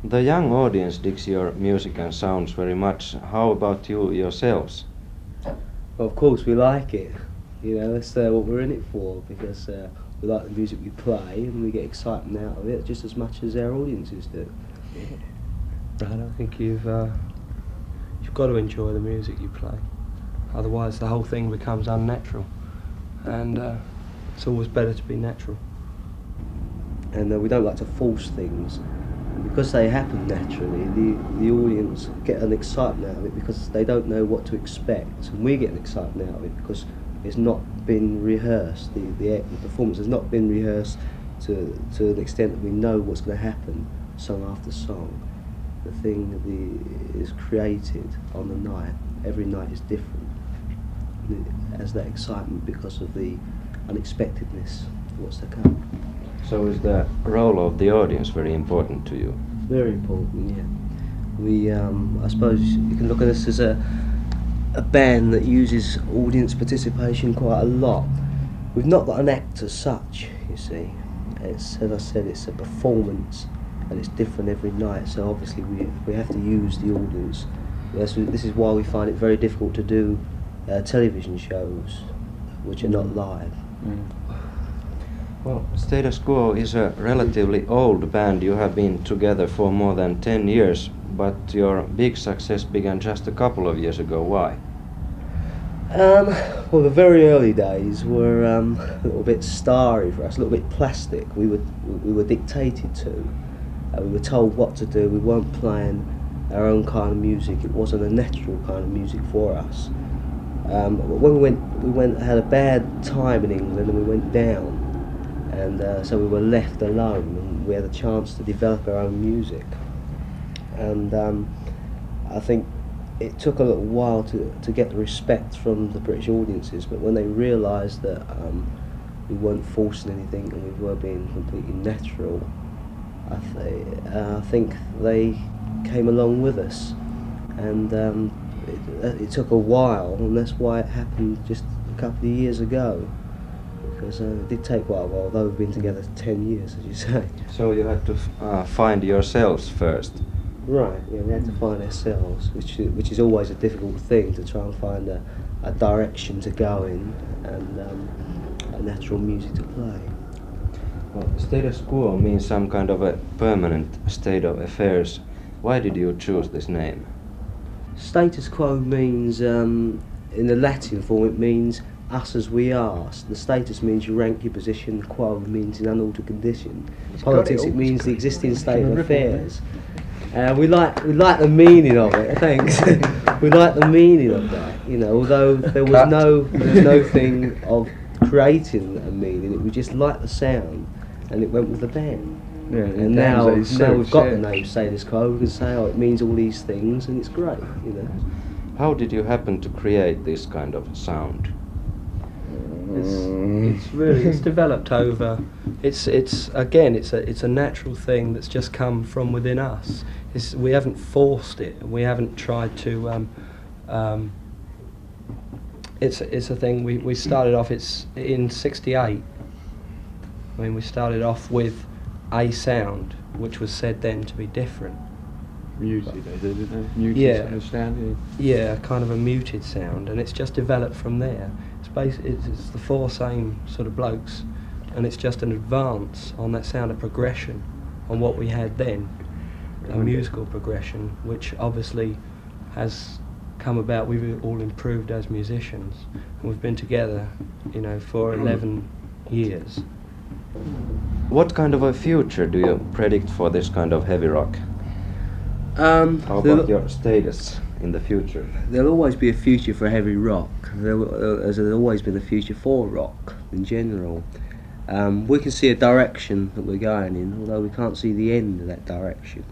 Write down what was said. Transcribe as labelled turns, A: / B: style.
A: The young audience digs your music and sounds very much. How about you yourselves?
B: Well, of course, we like it. You know, that's what we're in it for, because we like the music we play and we get excitement out of it just as much as our audiences do.
C: Right, I think you've got to enjoy the music you play. Otherwise, the whole thing becomes unnatural, and it's always better to be natural.
B: And we don't like to force things. And because they happen naturally, the audience get an excitement out of it because they don't know what to expect, and we get an excitement out of it because it's not been rehearsed. The performance has not been rehearsed to an extent that we know what's going to happen song after song. The thing is created on the night. Every night is different. It has that excitement because of the unexpectedness of what's to come.
A: So is the role of the audience very important to you?
B: Very important, yeah. We, I suppose you can look at us as a band that uses audience participation quite a lot. We've not got an act as such, you see. It's, as I said, it's a performance and it's different every night, so obviously we have to use the audience. This is why we find it very difficult to do television shows which are not live.
A: Well, Status Quo is a relatively old band. You have been together for more than 10 years, but your big success began just a couple of years ago. Why?
B: Well, the very early days were a little bit starry for us, a little bit plastic. We were dictated to. We were told what to do. We weren't playing our own kind of music. It wasn't a natural kind of music for us. When we went had a bad time in England and we went down, and so we were left alone and we had a chance to develop our own music. And I think it took a little while to get the respect from the British audiences, but when they realised that we weren't forcing anything and we were being completely natural, I think they came along with us. And it took a while, and that's why it happened just a couple of years ago, because it did take quite a while, although we've been together 10 years, as you say.
A: So you had to find yourselves first.
B: Right, yeah, we had to find ourselves, which is always a difficult thing, to try and find a direction to go in and a natural music to play.
A: Well, status quo means some kind of a permanent state of affairs. Why did you choose this name?
B: Status quo means, in the Latin form, it means us as we are. The status means your rank, your position. Quo means in unaltered condition. Politics, it means the existing state of affairs. We like the meaning of it. Thanks. We like the meaning of that. You know, although there was no thing of creating a meaning. We just liked the sound, and it went with the band.
D: Yeah,
B: and now we've got the name Status Quo. We can say, oh, it means all these things, and it's great. You know.
A: How did you happen to create this kind of sound?
C: It's developed over. It's a natural thing that's just come from within us. We haven't forced it. We haven't tried to. It's a thing. We started off. It's in '68. I mean, we started off with a sound which was said then to be different.
D: Muted, didn't they? Muted sound.
C: Yeah, kind of a muted sound, and it's just developed from there. It's the four same sort of blokes, and it's just an advance on that sound, a progression on what we had then, a musical progression, which obviously has come about. We've all improved as musicians, and we've been together, you know, for 11 years.
A: What kind of a future do you predict for this kind of heavy rock? How about your status in the future?
B: There'll always be a future for heavy rock, as there's always been a future for rock in general. We can see a direction that we're going in, although we can't see the end of that direction.